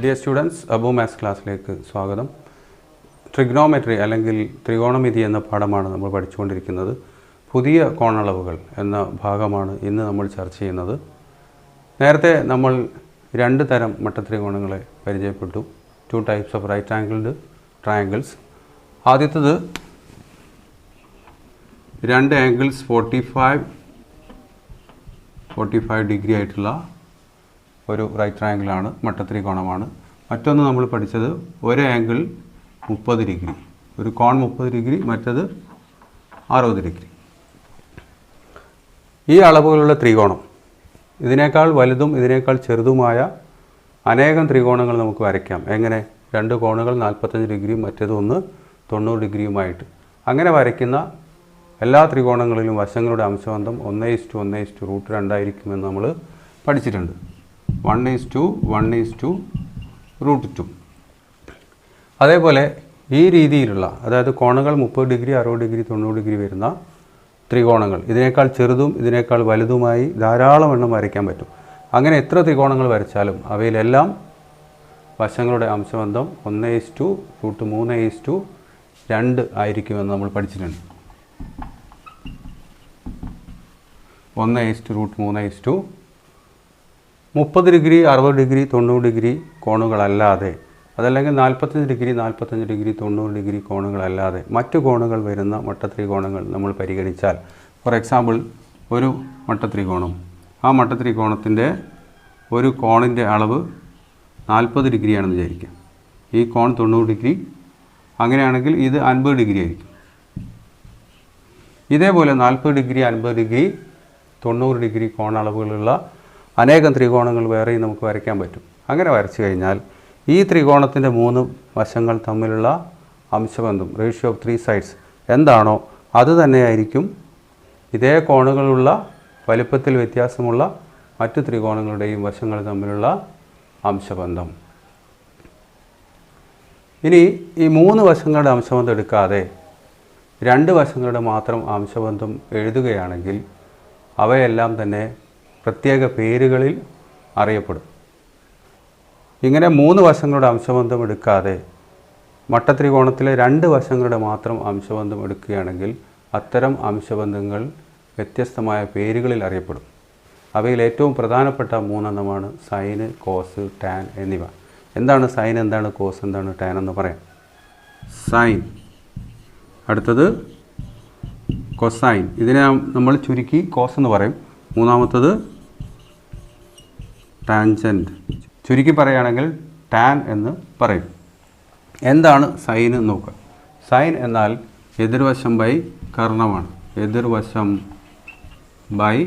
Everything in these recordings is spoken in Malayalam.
ഡിയർ സ്റ്റുഡൻസ്, അബു മാത്സ് ക്ലാസ്സിലേക്ക് സ്വാഗതം. ട്രിഗ്നോമെട്രി അല്ലെങ്കിൽ ത്രികോണമിതി എന്ന പാഠമാണ് നമ്മൾ പഠിച്ചുകൊണ്ടിരിക്കുന്നത്. പുതിയ കോണളവുകൾ എന്ന ഭാഗമാണ് ഇന്ന് നമ്മൾ ചർച്ച ചെയ്യുന്നത്. നേരത്തെ നമ്മൾ രണ്ട് തരം മട്ടത്രികോണങ്ങളെ പരിചയപ്പെട്ടു. 2 types of right angled triangles. ആദ്യത്തേത് രണ്ട് ആംഗിൾസ് 45 ഡിഗ്രി ആയിട്ടുള്ള ഒരു റൈറ്റ് ട്രയാങ്കിളാണ്, മട്ടത്രികോണമാണ്. മറ്റൊന്ന് നമ്മൾ പഠിച്ചത് ഒരു ആംഗിൾ 30 ഡിഗ്രി, ഒരു കോൺ 30 ഡിഗ്രി, മറ്റത് 60 ഡിഗ്രി. ഈ അളവുകളുള്ള ത്രികോണം, ഇതിനേക്കാൾ വലുതും ഇതിനേക്കാൾ ചെറുതുമായ അനേകം ത്രികോണങ്ങൾ നമുക്ക് വരയ്ക്കാം. എങ്ങനെ? രണ്ട് കോണുകൾ 45 ഡിഗ്രിയും മറ്റേതൊന്ന് 90 ഡിഗ്രിയുമായിട്ട്. അങ്ങനെ വരയ്ക്കുന്ന എല്ലാ ത്രികോണങ്ങളിലും വശങ്ങളുടെ അംശബന്ധം 1:1:√2 ആയിരിക്കുമെന്ന് നമ്മൾ പഠിച്ചിട്ടുണ്ട്. 1:1:√2. അതേപോലെ ഈ രീതിയിലുള്ള, അതായത് കോണുകൾ 30 ഡിഗ്രി, 60 ഡിഗ്രി, 90 ഡിഗ്രി വരുന്ന ത്രികോണങ്ങൾ, ഇതിനേക്കാൾ ചെറുതും ഇതിനേക്കാൾ വലുതുമായി ധാരാളം എണ്ണം വരയ്ക്കാൻ പറ്റും. അങ്ങനെ എത്ര ത്രികോണങ്ങൾ വരച്ചാലും അവയിലെല്ലാം വശങ്ങളുടെ അംശബന്ധം 1:3:2 ആയിരിക്കുമെന്ന് നമ്മൾ പഠിച്ചിട്ടുണ്ട്. 1:3:2. 30 ഡിഗ്രി, 60 ഡിഗ്രി, 90 ഡിഗ്രി കോണുകളല്ലാതെ, അതല്ലെങ്കിൽ 45 ഡിഗ്രി, 90 ഡിഗ്രി കോണുകളല്ലാതെ മറ്റു കോണുകൾ വരുന്ന മട്ടത്രികോണങ്ങൾ നമ്മൾ പരിഗണിച്ചാൽ, ഫോർ എക്സാമ്പിൾ ഒരു മട്ടത്രികോണം, ആ മട്ടത്രികോണത്തിൻ്റെ ഒരു കോണിൻ്റെ അളവ് 40 ഡിഗ്രിയാണെന്ന് വിചാരിക്കാം. ഈ കോൺ 90 ഡിഗ്രി, അങ്ങനെയാണെങ്കിൽ ഇത് 50 ഡിഗ്രി ആയിരിക്കും. ഇതേപോലെ 40 ഡിഗ്രി, 50 ഡിഗ്രി, 90 ഡിഗ്രി കോണളവുകളുള്ള അനേകം ത്രികോണങ്ങൾ വേറെയും നമുക്ക് വരയ്ക്കാൻ പറ്റും. അങ്ങനെ വരച്ചു കഴിഞ്ഞാൽ ഈ ത്രികോണത്തിൻ്റെ 3 വശങ്ങൾ തമ്മിലുള്ള അംശബന്ധം, റേഷ്യോ ഓഫ് 3 sides എന്താണോ അത് തന്നെയായിരിക്കും ഇതേ കോണുകളുള്ള വലുപ്പത്തിൽ വ്യത്യാസമുള്ള മറ്റു ത്രികോണങ്ങളുടെയും വശങ്ങൾ തമ്മിലുള്ള അംശബന്ധം. ഇനി ഈ 3 വശങ്ങളുടെ അംശബന്ധം എടുക്കാതെ 2 വശങ്ങളുടെ മാത്രം അംശബന്ധം എഴുതുകയാണെങ്കിൽ അവയെല്ലാം തന്നെ പ്രത്യേക പേരുകളിൽ അറിയപ്പെടും. ഇങ്ങനെ 3 വശങ്ങളുടെ അംശബന്ധം എടുക്കാതെ മട്ടത്രികോണത്തിലെ 2 വശങ്ങളുടെ മാത്രം അംശബന്ധം എടുക്കുകയാണെങ്കിൽ അത്തരം അംശബന്ധങ്ങൾ വ്യത്യസ്തമായ പേരുകളിൽ അറിയപ്പെടും. അവയിൽ ഏറ്റവും പ്രധാനപ്പെട്ട 3 സൈന്, കോസ്, ടാൻ എന്നിവ. എന്താണ് സൈൻ, എന്താണ് കോസ്, എന്താണ് ടാൻ എന്ന് പറയാം. സൈൻ, അടുത്തത് കൊസൈൻ, ഇതിനെ നമ്മൾ ചുരുക്കി കോസ് എന്ന് പറയും. മൂന്നാമത്തത് ടാൻജൻറ്റ്, ചുരുക്കി പറയുകയാണെങ്കിൽ ടാൻ എന്ന് പറയും. എന്താണ് സൈൻ എന്ന് നോക്കുക. സൈൻ എന്നാൽ എതിർവശം ബൈ കർണമാണ്. എതിർവശം ബൈ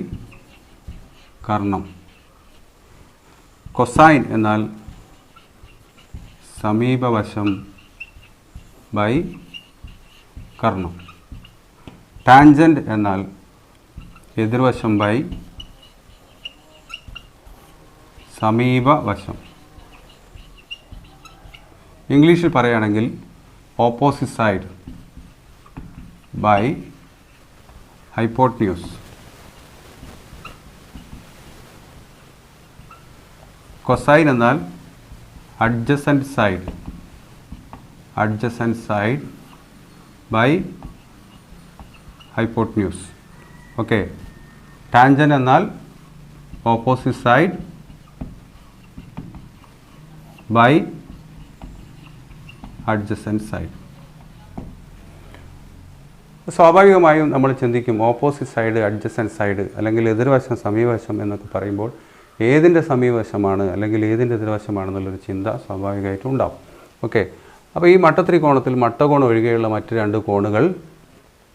കർണം. കൊസൈൻ എന്നാൽ സമീപവശം ബൈ കർണം. ടാൻജൻറ്റ് എന്നാൽ എതിർവശം ബൈ സമീപവശം. ഇംഗ്ലീഷിൽ പറയുകയാണെങ്കിൽ opposite side by hypotenuse. Cosine എന്നാൽ adjacent side by hypotenuse. Okay. Tangent എന്നാൽ opposite side by adjacent side. സ്വാഭാവികമായും നമ്മൾ ചിന്തിക്കും, ഓപ്പോസിറ്റ് സൈഡ്, അഡ്ജസൻറ്റ് സൈഡ്, അല്ലെങ്കിൽ എതിർവശം, സമീപവശം എന്നൊക്കെ പറയുമ്പോൾ ഏതിൻ്റെ സമീപവശമാണ് അല്ലെങ്കിൽ ഏതിൻ്റെ എതിർവശമാണെന്നുള്ളൊരു ചിന്ത സ്വാഭാവികമായിട്ടും ഉണ്ടാവും. ഓക്കെ. അപ്പോൾ ഈ മട്ടത്രികോണത്തിൽ മട്ടകോൺ ഒഴികെയുള്ള മറ്റ് 2 കോണുകൾ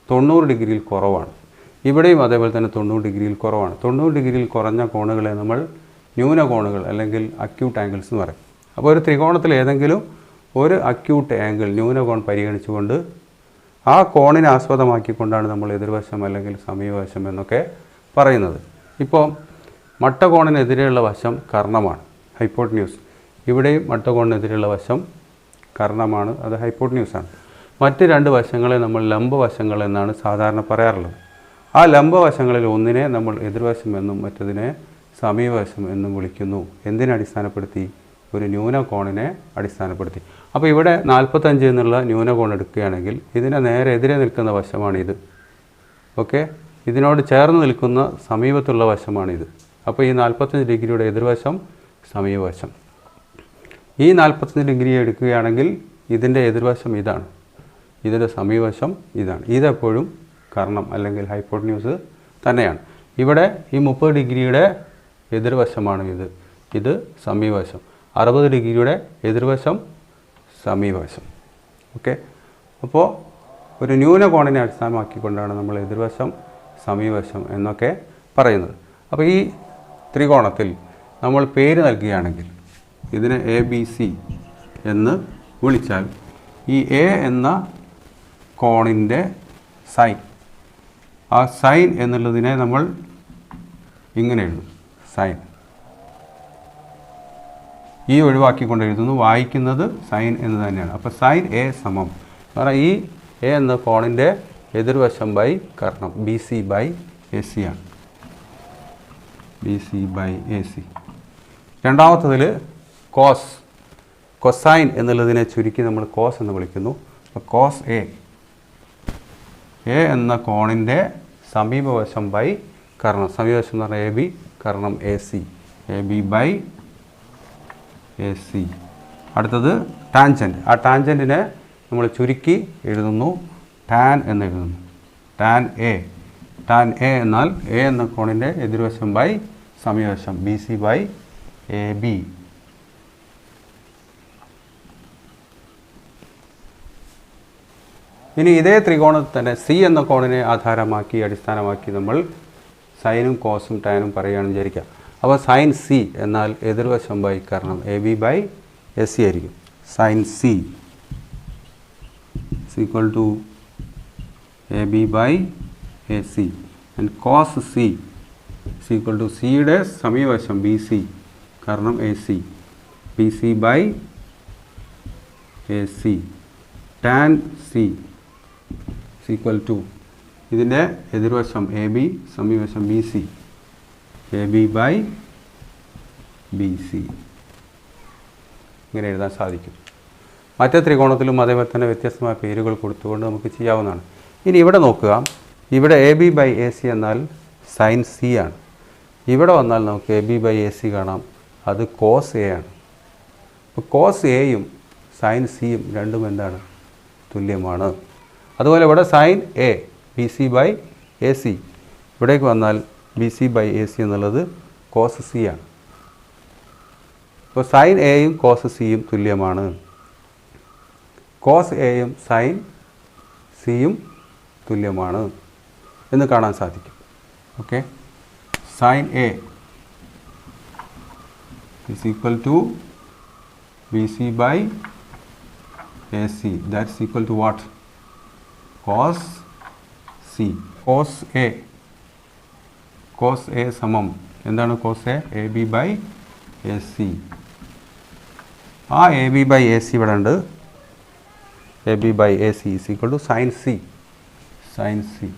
90 ഡിഗ്രിയിൽ കുറവാണ്. ഇവിടെയും അതേപോലെ തന്നെ 90 ഡിഗ്രിയിൽ കുറവാണ്. 90 ഡിഗ്രിയിൽ കുറഞ്ഞ കോണുകളെ നമ്മൾ ന്യൂനകോണുകൾ അല്ലെങ്കിൽ അക്യൂട്ട് ആംഗിൾസ് എന്ന് പറയും. അപ്പോൾ ഒരു ത്രികോണത്തിൽ ഏതെങ്കിലും ഒരു അക്യൂട്ട് ആംഗിൾ, ന്യൂനകോൺ പരിഗണിച്ചുകൊണ്ട് ആ കോണിനെ ആസ്പദമാക്കിക്കൊണ്ടാണ് നമ്മൾ എതിർവശം അല്ലെങ്കിൽ സമീപവശം എന്നൊക്കെ പറയുന്നത്. ഇപ്പോൾ മട്ടകോണിനെതിരെയുള്ള വശം കർണമാണ്, ഹൈപ്പോട്ന്യൂസ്. ഇവിടെയും മട്ടകോണിനെതിരെയുള്ള വശം കർണമാണ്, അത് ഹൈപ്പോട്ന്യൂസാണ്. മറ്റ് 2 വശങ്ങളെ നമ്മൾ ലംബവശങ്ങൾ എന്നാണ് സാധാരണ പറയാറുള്ളത്. ആ ലംബവശങ്ങളിൽ ഒന്നിനെ നമ്മൾ എതിർവശം എന്നും മറ്റതിനെ സമീപവശം എന്നും വിളിക്കുന്നു. എന്തിനെ അടിസ്ഥാനപ്പെടുത്തി? ഒരു ന്യൂനകോണിനെ അടിസ്ഥാനപ്പെടുത്തി. അപ്പോൾ ഇവിടെ 45 എന്നുള്ള ന്യൂനകോൺ എടുക്കുകയാണെങ്കിൽ ഇതിനെ നേരെ എതിരെ നിൽക്കുന്ന വശമാണിത്. ഓക്കെ, ഇതിനോട് ചേർന്ന് നിൽക്കുന്ന സമീപത്തുള്ള വശമാണിത്. അപ്പോൾ ഈ 45 ഡിഗ്രിയുടെ എതിർവശം സമീപവശം. ഈ 45 ഡിഗ്രി എടുക്കുകയാണെങ്കിൽ ഇതിൻ്റെ എതിർവശം ഇതാണ്, ഇതിൻ്റെ സമീപവശം ഇതാണ്. ഇതെപ്പോഴും കർണം അല്ലെങ്കിൽ ഹൈപ്പോട്ടന്യൂസ് തന്നെയാണ്. ഇവിടെ ഈ 30 ഡിഗ്രിയുടെ എതിർവശമാണ് ഇത്, ഇത് സമീപവശം. 60 ഡിഗ്രിയുടെ എതിർവശം സമീപവശം. ഓക്കെ, അപ്പോൾ ഒരു ന്യൂനകോണിനെ അടിസ്ഥാനമാക്കിക്കൊണ്ടാണ് നമ്മൾ എതിർവശം സമീപവശം എന്നൊക്കെ പറയുന്നത്. അപ്പോൾ ഈ ത്രികോണത്തിൽ നമ്മൾ പേര് നൽകുകയാണെങ്കിൽ ഇതിനെ ABC എന്ന് വിളിച്ചാൽ ഈ A എന്ന കോണിൻ്റെ സൈൻ, ആ സൈൻ എന്നുള്ളതിനെ നമ്മൾ ഇങ്ങനെ എഴുതും, സൈൻ. ഈ ഒഴിവാക്കിക്കൊണ്ട് എഴുതുന്നു, വായിക്കുന്നത് സൈൻ എന്ന് തന്നെയാണ്. അപ്പോൾ സൈൻ A സമം, കാരണം ഈ A എന്ന കോണിൻ്റെ എതിർവശം ബൈ കർണം BC ബൈ AC ആണ്, BC ബൈ AC. രണ്ടാമത്തതിൽ കോസ്, കൊസൈൻ എന്നുള്ളതിനെ ചുരുക്കി നമ്മൾ കോസ് എന്ന് വിളിക്കുന്നു. അപ്പോൾ കോസ് A എന്ന കോണിൻ്റെ സമീപവശം ബൈ കർണം, സമീപവശം എന്ന് പറഞ്ഞാൽ AB, കർണം AC, AB ബൈ AC. അടുത്തത് ടാൻജൻറ്റ്, ആ ടാൻജൻറ്റിനെ നമ്മൾ ചുരുക്കി എഴുതുന്നു, ടാൻ എന്ന് എഴുതുന്നു, ടാൻ A. ടാൻ A എന്നാൽ A എന്ന കോണിൻ്റെ എതിർവശം ബൈ സമീപവശം BC ബൈ AB. ഇനി ഇതേ ത്രികോണത്തിൽ തന്നെ C എന്ന കോണിനെ ആധാരമാക്കി അടിസ്ഥാനമാക്കി നമ്മൾ സൈനും കോസും ടാനും പറയുകയാണെന്ന് വിചാരിക്കുക. അപ്പോൾ സൈൻ C എന്നാൽ എതിർവശം ബൈ കർണം AB ബൈ AC ആയിരിക്കും. Sine C equal to AB by AC and cos C equal to സിയുടെ സമീപവശം BC കാരണം AC, BC by AC. Tan C equal to ഇതിൻ്റെ എതിർവശം AB, സമീപവശം BC, AB ബൈ BC. ഇങ്ങനെ എഴുതാൻ സാധിക്കും. മറ്റേ ത്രികോണത്തിലും അതേപോലെ തന്നെ വ്യത്യസ്തമായ പേരുകൾ കൊടുത്തുകൊണ്ട് നമുക്ക് ചെയ്യാവുന്നതാണ്. ഇനി ഇവിടെ നോക്കുക, ഇവിടെ AB ബൈ AC എന്നാൽ സൈൻ C ആണ്. ഇവിടെ വന്നാൽ നമുക്ക് AB ബൈ AC കാണാം, അത് കോസ് A ആണ്. അപ്പോൾ കോസ് Aയും സൈൻ Cയും രണ്ടും എന്താണ്, തുല്യമാണ്. അതുപോലെ ഇവിടെ sine A BC by AC, ഇവിടേക്ക് വന്നാൽ BC ബൈ AC എന്നുള്ളത് കോസ് C ആണ്. അപ്പോൾ സൈൻ Aയും കോസ് Cയും തുല്യമാണ്, കോസ് Aയും സൈൻ Cയും തുല്യമാണ് എന്ന് കാണാൻ സാധിക്കും. Okay, sine A is equal to BC by AC, that's equal to what, cos C. cos A സമം എന്താണ് cos A, AB by AC. ആ AB by AC ഇവിടെ ഉണ്ട്, AB by AC is equal to sin C, sin C.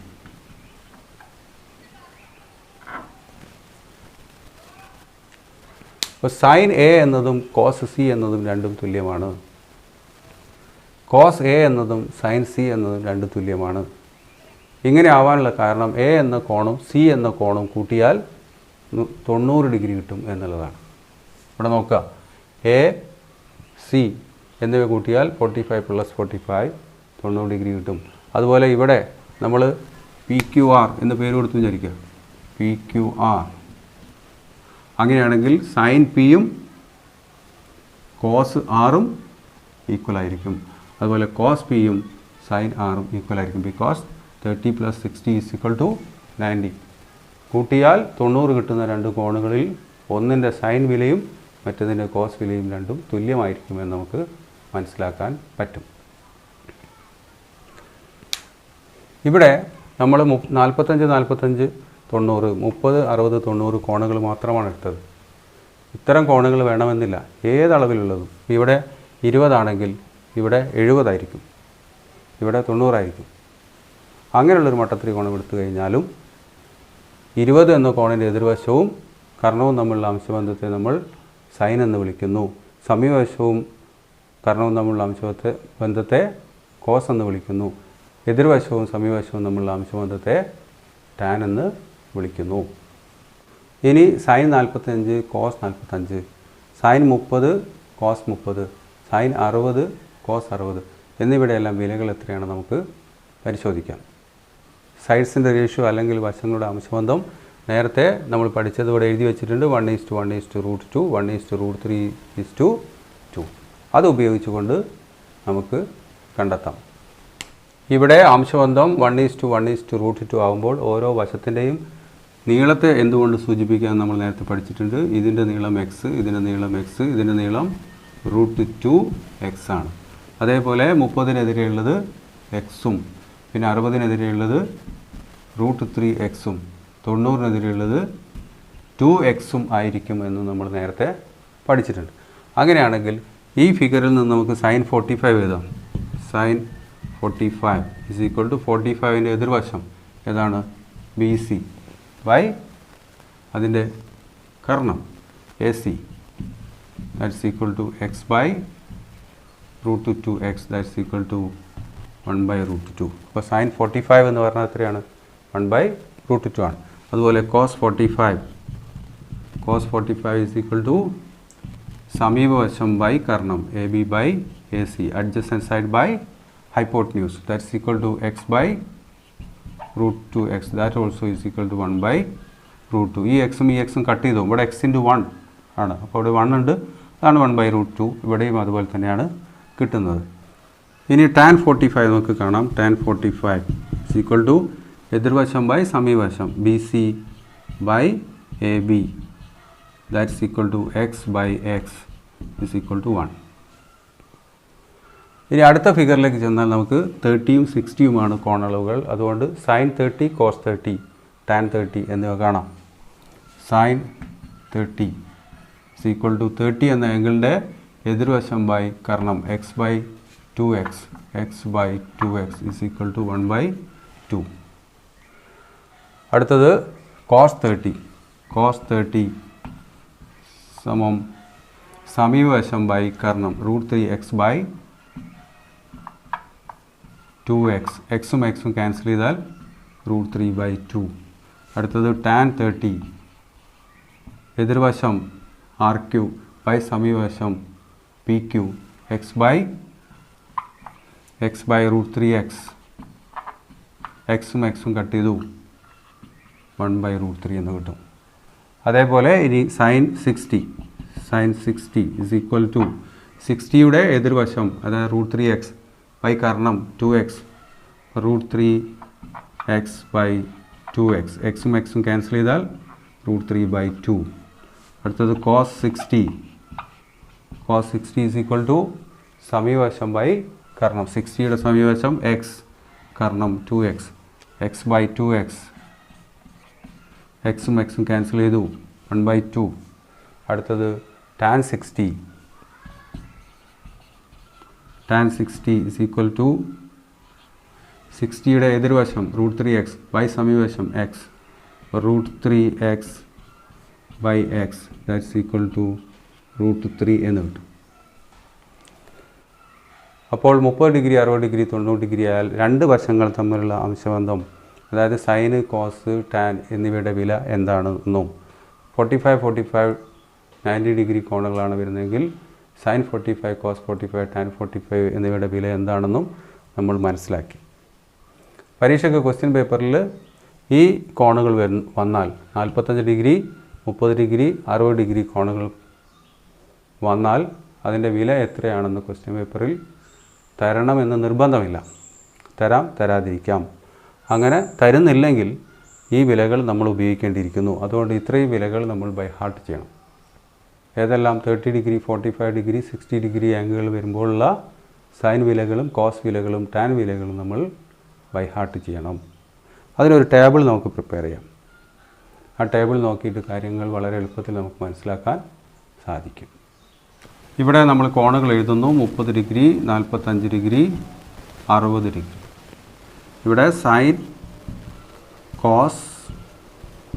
അപ്പോൾ സൈൻ A എന്നതും കോസ് C എന്നതും രണ്ടും തുല്യമാണ്, കോസ് A എന്നതും സൈൻ C എന്നതും രണ്ടും തുല്യമാണ്. ഇങ്ങനെ ആവാനുള്ള കാരണം A എന്ന കോണും C എന്ന കോണും കൂട്ടിയാൽ 90 ഡിഗ്രി കിട്ടും എന്നുള്ളതാണ്. ഇവിടെ നോക്കുക, A C എന്നിവ കൂട്ടിയാൽ 45 + 45 90 ഡിഗ്രി കിട്ടും. അതുപോലെ ഇവിടെ നമ്മൾ PQR എന്ന് പേര് കൊടുത്തു വിചാരിക്കുക, PQR. അങ്ങനെയാണെങ്കിൽ സൈൻ Pയും കോസ് Rഉം ഈക്വൽ ആയിരിക്കും. അതുപോലെ കോസ് Pയും സൈൻ Rഉം ഈക്വൽ ആയിരിക്കും. ബിക്കോസ് 30 + 60 = 90. കൂട്ടിയാൽ 90 കിട്ടുന്ന രണ്ട് കോണുകളിൽ ഒന്നിൻ്റെ സൈൻ വിലയും മറ്റതിൻ്റെ കോസ് വിലയും രണ്ടും തുല്യമായിരിക്കുമെന്ന് നമുക്ക് മനസ്സിലാക്കാൻ പറ്റും. ഇവിടെ നമ്മൾ 45, 45, 90, 30, 60, 90 കോണുകൾ മാത്രമാണ് എടുത്തത്. ഇത്തരം കോണുകൾ വേണമെന്നില്ല, ഏതളവിലുള്ളതും. ഇവിടെ 20 ആണെങ്കിൽ ഇവിടെ 70 ആയിരിക്കും, ഇവിടെ 90 ആയിരിക്കും. അങ്ങനെയുള്ളൊരു മട്ടത്രികോണം എടുത്തു കഴിഞ്ഞാലും 20 എന്ന കോണിൻ്റെ എതിർവശവും കർണവും തമ്മിലുള്ള അംശബന്ധത്തെ നമ്മൾ സൈൻ എന്ന് വിളിക്കുന്നു. സമീപവശവും കർണവും തമ്മിലുള്ള ബന്ധത്തെ കോസ് എന്ന് വിളിക്കുന്നു. എതിർവശവും സമീപവശവും തമ്മിലുള്ള അംശബന്ധത്തെ ടാൻ എന്ന് വിളിക്കുന്നു. ഇനി sine 45 cos 45, sine 30 cos 30, sine 60 cos 60 എന്നിവിടെയെല്ലാം വിലകൾ എത്രയാണ് നമുക്ക് പരിശോധിക്കാം. സൈഡ്സിൻ്റെ റേഷ്യോ അല്ലെങ്കിൽ വശങ്ങളുടെ അംശബന്ധം നേരത്തെ നമ്മൾ പഠിച്ചത് ഇവിടെ എഴുതി വെച്ചിട്ടുണ്ട്. 1:1:√2, 1:√3:2. അത് ഉപയോഗിച്ചുകൊണ്ട് നമുക്ക് കണ്ടെത്താം. ഇവിടെ അംശബന്ധം 1:1:√2 ആകുമ്പോൾ ഓരോ വശത്തിൻ്റെയും നീളത്തെ എന്തുകൊണ്ട് സൂചിപ്പിക്കാൻ നമ്മൾ നേരത്തെ പഠിച്ചിട്ടുണ്ട്. ഇതിൻ്റെ നീളം എക്സ്, ഇതിൻ്റെ നീളം എക്സ്, ഇതിൻ്റെ നീളം √2x ആണ്. അതേപോലെ 30-നെതിരെയുള്ളത് എക്സും, പിന്നെ 60-നെതിരെയുള്ളത് √3x-ഉം, 90-നെതിരെയുള്ളത് 2x-ഉം ആയിരിക്കും എന്ന് നമ്മൾ നേരത്തെ പഠിച്ചിട്ടുണ്ട്. അങ്ങനെയാണെങ്കിൽ ഈ ഫിഗറിൽ നിന്ന് നമുക്ക് സൈൻ 45 എഴുതാം. സൈൻ 45 = 45ൻ്റെ എതിർവശം ഏതാണ്? BC ബൈ അതിൻ്റെ കർണം AC, that's equal to x by √2x, that's equal to 1/√2. അപ്പോൾ സൈൻ 45 എന്ന് പറഞ്ഞാൽ എത്രയാണ്? 1/√2 ആണ്. അതുപോലെ കോസ് 45 = സമീപവശം ബൈ കർണം AB by AC, adjacent side by hypotenuse, that's equal to x by √2x, that also is equal to 1/√2. ഈ എക്സും ഈ എക്സും കട്ട് ചെയ്തു. ഇവിടെ x × 1 ആണ്, അപ്പോൾ ഇവിടെ 1 ഉണ്ട്, അതാണ് 1/√2. ഇവിടെയും അതുപോലെ തന്നെയാണ് കിട്ടുന്നത്. ഇനി tan 45 നമുക്ക് കാണാം. tan 45 = എതിർവശം ബൈ സമീപവശം BC by AB, that's equal to x by x is equal to 1. ഇനി അടുത്ത ഫിഗറിലേക്ക് ചെന്നാൽ നമുക്ക് 30-യും 60-യുമാണ് കോണളവുകൾ. അതുകൊണ്ട് സൈൻ 30 കോസ് 30 ടാൻ 30 എന്നിവ കാണാം. സൈൻ 30 = 30 എന്ന ആംഗിളിൻ്റെ എതിർവശം ബൈ കർണം x by 2x, x by 2x is equal to 1/2. അടുത്തത് കോസ് 30 സമം സമീപവശം by Karnam √3x by 2x, എക്സും എക്സും ക്യാൻസൽ ചെയ്താൽ √3/2. അടുത്തത് ടാൻ 30 എതിർവശം RQ ബൈ സമീപവശം PQ, x ബൈ √3x, എക്സും എക്സും കട്ട് ചെയ്തു 1/√3 എന്ന് കിട്ടും. അതേപോലെ ഇനി സൈൻ 60 = 60യുടെ എതിർവശം അതായത് √3x by Karnam 2x, √3x by 2x, എക്സും എക്സും ക്യാൻസൽ ചെയ്താൽ √3/2. അടുത്തത് കോസ് 60 = സമീപവശം by Karnam 60യുടെ സമീപവശം x Karnam 2x, x by 2x, എക്സും എക്സും ക്യാൻസൽ ചെയ്തു 1/2. അടുത്തത് ടാൻ 60 = 60യുടെ എതിർവശം √3x ബൈ സമീപവശം x, √3x by x, that's equal to √3 എന്ന് കിട്ടും. അപ്പോൾ 30 ഡിഗ്രി 60 ഡിഗ്രി 90 ഡിഗ്രി ആയാൽ രണ്ട് വശങ്ങൾ തമ്മിലുള്ള അംശബന്ധം അതായത് സൈന് കോസ് ടാൻ എന്നിവയുടെ വില എന്താണെന്നും 45 90 ഡിഗ്രി കോണുകളാണ് വരുന്നതെങ്കിൽ സൈൻ 45 കോസ് 45 ടാൻ 45 എന്നിവയുടെ വില എന്താണെന്നും നമ്മൾ മനസ്സിലാക്കി. പരീക്ഷയ്ക്ക് ക്വസ്റ്റ്യൻ പേപ്പറിൽ ഈ കോണുകൾ വന്നാൽ 45 ഡിഗ്രി 30 ഡിഗ്രി 60 ഡിഗ്രി കോണുകൾ വന്നാൽ അതിൻ്റെ വില എത്രയാണെന്ന് ക്വസ്റ്റ്യൻ പേപ്പറിൽ തരണമെന്ന് നിർബന്ധമില്ല. തരാതിരിക്കാം. അങ്ങനെ തരുന്നില്ലെങ്കിൽ ഈ വിലകൾ നമ്മൾ ഉപയോഗിക്കേണ്ടിയിരിക്കുന്നു. അതുകൊണ്ട് ഇത്രയും വിലകൾ നമ്മൾ ബൈ ഹാർട്ട് ചെയ്യണം. ഏതെല്ലാം 30 ഡിഗ്രി 45 ഡിഗ്രി 60 ഡിഗ്രി ആംഗിളുകൾ വരുമ്പോഴുള്ള സൈൻ വിലകളും കോസ് വിലകളും ടാൻ വിലകളും നമ്മൾ ബൈ ഹാർട്ട് ചെയ്യണം. അതിനൊരു ടേബിൾ നമുക്ക് പ്രിപ്പയർ ചെയ്യാം. ആ ടേബിൾ നോക്കിയിട്ട് കാര്യങ്ങൾ വളരെ എളുപ്പത്തിൽ നമുക്ക് മനസ്സിലാക്കാൻ സാധിക്കും. ഇവിടെ നമ്മൾ കോണുകൾ എഴുതുന്നു. 30 ഡിഗ്രി 45 ഡിഗ്രി 60 ഡിഗ്രി. ഇവിടെ സൈൻ കോസ്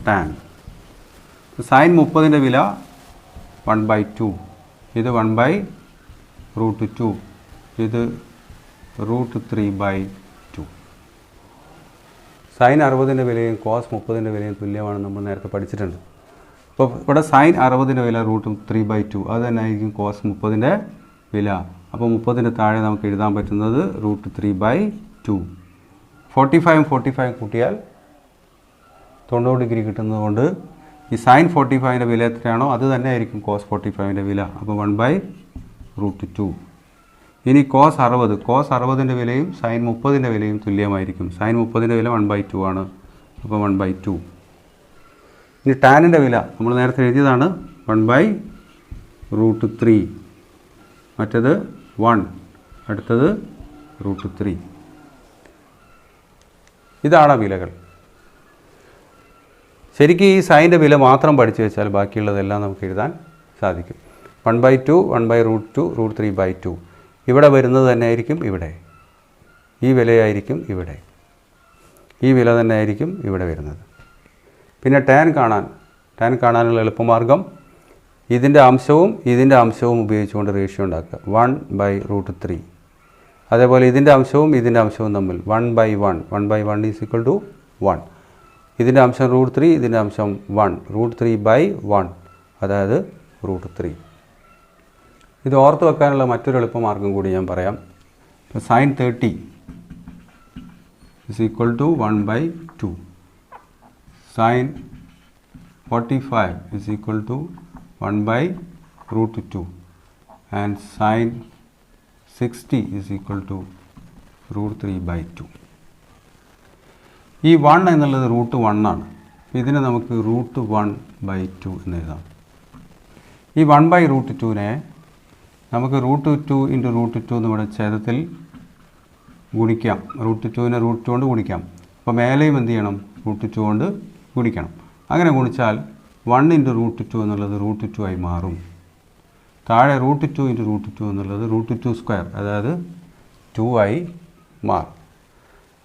ടാൻ. സൈൻ 30ൻ്റെ വില 1/2, ഇത് 1/√2, ഇത് √3/2. സൈൻ 60ൻ്റെ വിലയും കോസ് 30ൻ്റെ വിലയും തുല്യമാണെന്ന് നമ്മൾ നേരത്തെ പഠിച്ചിട്ടുണ്ട്. അപ്പോൾ ഇവിടെ സൈൻ 60ൻ്റെ വില √3/2, അത് തന്നെ ആയിരിക്കും കോസ് 30ൻ്റെ വില. അപ്പോൾ 30ൻ്റെ താഴെ നമുക്ക് എഴുതാൻ പറ്റുന്നത് √3/2. 45 45 കൂട്ടിയാൽ 90 ഡിഗ്രി കിട്ടുന്നത് കൊണ്ട് ഈ സൈൻ 45ൻ്റെ വില എത്രയാണോ അത് തന്നെ ആയിരിക്കും കോസ് 45ൻ്റെ വില. അപ്പോൾ 1/√2. ഇനി കോസ് 60ൻ്റെ വിലയും സൈൻ 30ൻ്റെ വിലയും തുല്യമായിരിക്കും. സൈൻ 30ൻ്റെ വില 1/2 ആണ്. അപ്പോൾ 1/2. ഇനി ടാനിൻ്റെ വില നമ്മൾ നേരത്തെ എഴുതിയതാണ് 1/√3. മറ്റേത് 1, അടുത്തത് √3. ഇതാണ് വിലകൾ. ശരിക്കും ഈ സൈൻ്റെ വില മാത്രം പഠിച്ചു വെച്ചാൽ ബാക്കിയുള്ളതെല്ലാം നമുക്ക് എഴുതാൻ സാധിക്കും. 1/2, 1/√2, √3/2. ഇവിടെ വരുന്നത് തന്നെ ആയിരിക്കും ഇവിടെ. ഈ വിലയായിരിക്കും ഇവിടെ. ഈ വില തന്നെ ആയിരിക്കും ഇവിടെ വരുന്നത്. പിന്നെ ടാൻ കാണാനുള്ള എളുപ്പമാർഗം ഇതിൻ്റെ അംശവും ഉപയോഗിച്ചുകൊണ്ട് റേഷ്യോ ഉണ്ടാക്കുക. 1/√3. അതേപോലെ ഇതിൻ്റെ അംശവും തമ്മിൽ 1/1. 1/1 = 1. ഇതിൻ്റെ അംശം √3, ഇതിൻ്റെ അംശം 1. √3/1, അതായത് √3. ഇത് ഓർത്ത് വെക്കാനുള്ള മറ്റൊരു എളുപ്പമാർഗം കൂടി ഞാൻ പറയാം. സൈൻ 30 = 1/2. സൈൻ 45 = 1/√2. And sine 60 = √3/2. ഈ 1 എന്നുള്ളത് √1 ആണ്. ഇതിനെ നമുക്ക് √1/2 എന്ന് എഴുതാം. ഈ 1/√2നെ നമുക്ക് √2 × √2 നമ്മുടെ ഛേദത്തിൽ ഗുണിക്കാം. √2നെ √2 കൊണ്ട് ഗുണിക്കാം. അപ്പോൾ മേലെയും എന്ത് ചെയ്യണം? √2 കൊണ്ട് ഗുണിക്കണം. അങ്ങനെ ഗുണിച്ചാൽ 1 × √2 എന്നുള്ളത് √2 ആയി മാറും. താഴെ √2 × √2 എന്നുള്ളത് √2², അതായത് 2 ആയി മാറും.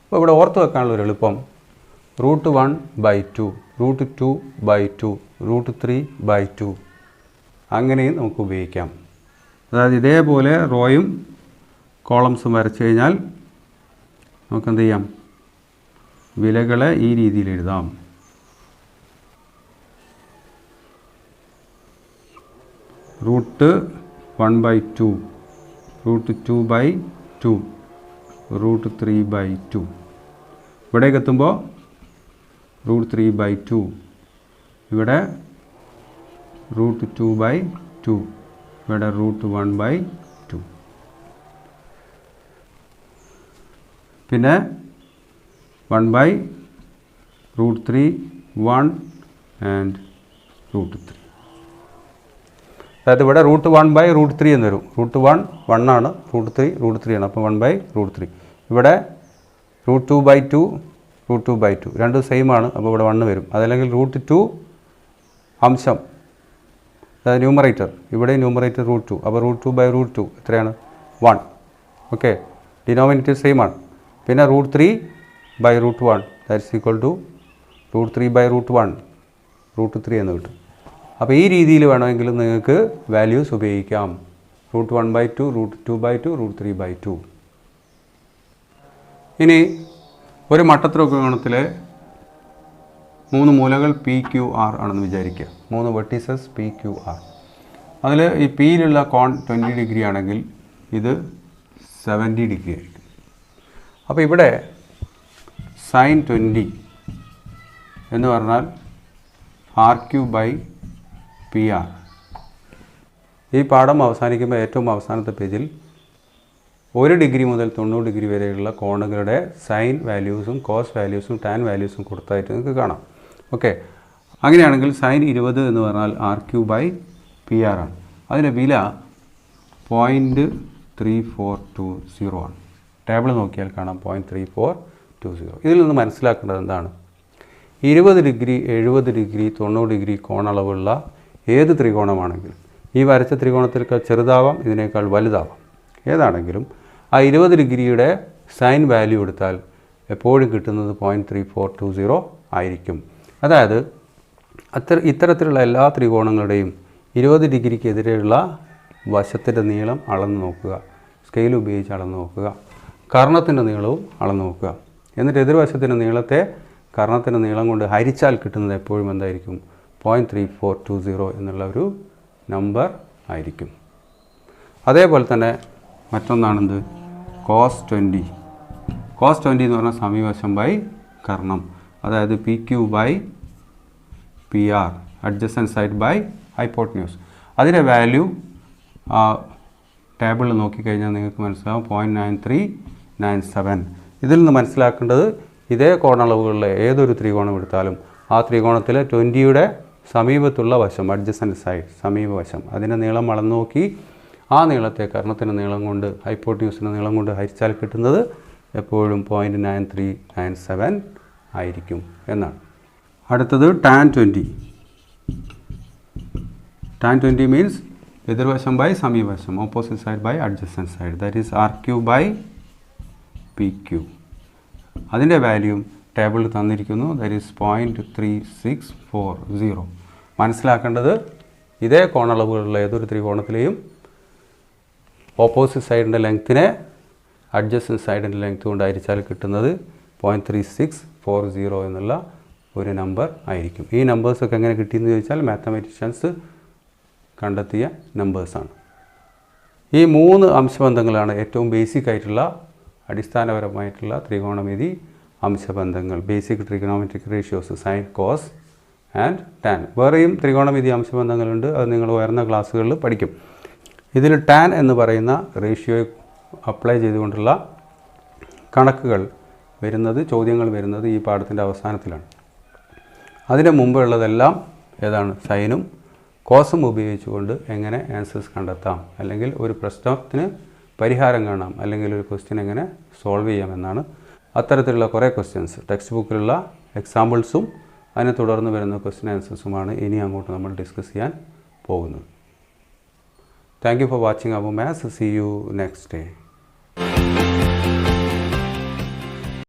അപ്പോൾ ഇവിടെ ഓർത്ത് വെക്കാനുള്ളൊരു എളുപ്പം √1/2, √2/2, √3/2 അങ്ങനെയും നമുക്ക് ഉപയോഗിക്കാം. അതായത് ഇതേപോലെ റോയും കോളംസും വരച്ചു കഴിഞ്ഞാൽ നമുക്കെന്ത് ചെയ്യാം? വിലകളെ ഈ രീതിയിൽ എഴുതാം. √1/2, √2/2, √3/2. ഇവിടേക്ക് എത്തുമ്പോൾ √3/2, ഇവിടെ √2/2, ഇവിടെ √1/2. പിന്നെ 1/√3, 1 ആൻഡ് √3. അതായത് ഇവിടെ √1/√3 എന്ന് വരും. √1 1 ആണ്, √3 √3 ആണ്. അപ്പോൾ 1/√3. ഇവിടെ √2/2, √2/2 രണ്ടും സെയിം ആണ്. അപ്പോൾ ഇവിടെ 1 വരും. അതല്ലെങ്കിൽ √2 അംശം, അതായത് ന്യൂമറേറ്റർ, ഇവിടെ ന്യൂമറേറ്റർ √2. അപ്പോൾ √2/√2 എത്രയാണ്? 1. ഓക്കെ, ഡിനോമിനേറ്റർ സെയിം ആണ്. പിന്നെ √3/√1 ദാറ്റ്സ് ഈക്വൽ ടു √3/√1, √3 എന്ന് കിട്ടും. അപ്പോൾ ഈ രീതിയിൽ വേണമെങ്കിലും നിങ്ങൾക്ക് വാല്യൂസ് ഉപയോഗിക്കാം. √1/2, √2/2, √3/2. ഇനി ഒരു മട്ടത്രികോണത്തിലെ 3 മൂലകൾ PQR ആണെന്ന് വിചാരിക്കുക. 3 വെർട്ടീസസ് PQR. അതിൽ ഈ പിയിലുള്ള കോൺ 20 ഡിഗ്രി ആണെങ്കിൽ ഇത് 70 ഡിഗ്രി ആയിരിക്കും. അപ്പോൾ ഇവിടെ സൈൻ 20 എന്ന് പറഞ്ഞാൽ RQ/PR. ഈ പാഠം അവസാനിക്കുമ്പോൾ ഏറ്റവും അവസാനത്തെ പേജിൽ 1 ഡിഗ്രി മുതൽ 90 ഡിഗ്രി വരെയുള്ള കോണുകളുടെ സൈൻ വാല്യൂസും കോസ് വാല്യൂസും ടാൻ വാല്യൂസും കൊടുത്തായിട്ട് നിങ്ങൾക്ക് കാണാം. ഓക്കെ, അങ്ങനെയാണെങ്കിൽ സൈൻ 20 എന്ന് പറഞ്ഞാൽ RQ/PR ആണ്. അതിൻ്റെ വില 0.3420 ആണ്. ടേബിൾ നോക്കിയാൽ കാണാം 0.3420. ഇതിൽ നിന്ന് മനസ്സിലാക്കേണ്ടത് എന്താണ്? 20 ഡിഗ്രി, 70 ഡിഗ്രി, 90 ഡിഗ്രി കോണളവുള്ള ഏത് ത്രികോണമാണെങ്കിലും, ഈ വരച്ച ത്രികോണത്തിനേക്കാൾ ചെറുതാവാം, ഇതിനേക്കാൾ വലുതാവാം, ഏതാണെങ്കിലും ആ 20 ഡിഗ്രിയുടെ സൈൻ വാല്യൂ എടുത്താൽ എപ്പോഴും കിട്ടുന്നത് 0.3420 ആയിരിക്കും. അതായത് ഇത്തരത്തിലുള്ള എല്ലാ ത്രികോണങ്ങളുടെയും 20 ഡിഗ്രിക്ക് എതിരെയുള്ള വശത്തിൻ്റെ നീളം അളന്ന് നോക്കുക, സ്കെയിൽ ഉപയോഗിച്ച് അളന്ന് നോക്കുക. കർണത്തിൻ്റെ നീളവും അളന്ന് നോക്കുക. എന്നിട്ട് എതിർവശത്തിൻ്റെ നീളത്തെ കർണത്തിൻ്റെ നീളം കൊണ്ട് ഹരിച്ചാൽ കിട്ടുന്നത് എപ്പോഴും എന്തായിരിക്കും? 0.3420 എന്നുള്ള ഒരു നമ്പർ ആയിരിക്കും. അതേപോലെ തന്നെ മറ്റൊന്നാണെന്ത്? cos 20. cos 20 എന്ന് പറഞ്ഞാൽ സമീപവശം ബൈ കർണം, അതായത് PQ by PR, adjacent side by hypotenuse. അതിൻ്റെ വാല്യൂ ആ ടേബിളിൽ നോക്കിക്കഴിഞ്ഞാൽ നിങ്ങൾക്ക് മനസ്സിലാവും 0.9397. ഇതിൽ നിന്ന് മനസ്സിലാക്കേണ്ടത് ഇതേ കോണളവുകളിലെ ഏതൊരു ത്രികോണം എടുത്താലും ആ ത്രികോണത്തിലെ 20യുടെ സമീപത്തുള്ള വശം, അഡ്ജസൻറ്റ് സൈഡ്, സമീപവശം, അതിൻ്റെ നീളം അളന്ന് നോക്കി ആ നീളത്തെ കർണത്തിൻ്റെ നീളം കൊണ്ട് ഹൈപ്പോട്ടന്യൂസിൻ്റെ നീളം കൊണ്ട് ഹരിച്ചാൽ കിട്ടുന്നത് എപ്പോഴും 0.9397 ആയിരിക്കും എന്നാണ്. അടുത്തത് tan 20. tan 20 മീൻസ് എതിർവശം ബൈ സമീപവശം, opposite side by adjacent side, that is RQ by PQ. അതിൻ്റെ വാല്യൂ ടേബിളിൽ തന്നിരിക്കുന്നു, ദാറ്റ് ഈസ് 0.3640. മനസ്സിലാക്കേണ്ടത് ഇതേ കോണളവുകളുള്ള ഏതൊരു ത്രികോണത്തിലെയും ഓപ്പോസിറ്റ് സൈഡിൻ്റെ ലെങ്ത്തിനെ അഡ്ജസൻറ്റ് സൈഡിൻ്റെ ലെങ്ത്ത് കൊണ്ട് ഹരിച്ചാൽ കിട്ടുന്നത് 0.3640 എന്നുള്ള ഒരു നമ്പർ ആയിരിക്കും. ഈ നമ്പേഴ്സൊക്കെ എങ്ങനെ കിട്ടിയെന്ന് ചോദിച്ചാൽ മാത്തമാറ്റീഷ്യൻസ് കണ്ടെത്തിയ നമ്പേഴ്സാണ്. ഈ 3 അംശബന്ധങ്ങളാണ് ഏറ്റവും ബേസിക് ആയിട്ടുള്ള അടിസ്ഥാനപരമായിട്ടുള്ള ത്രികോണമിതി അംശബന്ധങ്ങൾ, basic trigonometric ratios, sine, cos and tan. വേറെയും ത്രികോണമിതി അംശബന്ധങ്ങളുണ്ട്, അത് നിങ്ങൾ ഉയർന്ന ക്ലാസ്സുകളിൽ പഠിക്കും. ഇതിൽ ടാൻ എന്ന് പറയുന്ന റേഷ്യോ അപ്ലൈ ചെയ്തുകൊണ്ടുള്ള കണക്കുകൾ വരുന്നത്, ചോദ്യങ്ങൾ വരുന്നത് ഈ പാഠത്തിൻ്റെ അവസാനത്തിലാണ്. അതിന് മുമ്പുള്ളതെല്ലാം ഏതാണ്? സൈനും കോസും ഉപയോഗിച്ചുകൊണ്ട് എങ്ങനെ ആൻസേഴ്സ് കണ്ടെത്താം, അല്ലെങ്കിൽ ഒരു പ്രശ്നത്തിന് പരിഹാരം കാണാം, അല്ലെങ്കിൽ ഒരു ക്വസ്റ്റ്യൻ എങ്ങനെ സോൾവ് ചെയ്യാമെന്നാണ്. അത്തരത്തിലുള്ള കുറേ ക്വസ്റ്റ്യൻസ് ടെക്സ്റ്റ് ബുക്കിലുള്ള എക്സാമ്പിൾസും അതിനെ തുടർന്ന് വരുന്ന ക്വസ്റ്റ്യൻ ആൻസേഴ്സുമാണ് ഇനി അങ്ങോട്ട് നമ്മൾ ഡിസ്കസ് ചെയ്യാൻ പോകുന്നത്. Thank you for watching our maths. See you next day.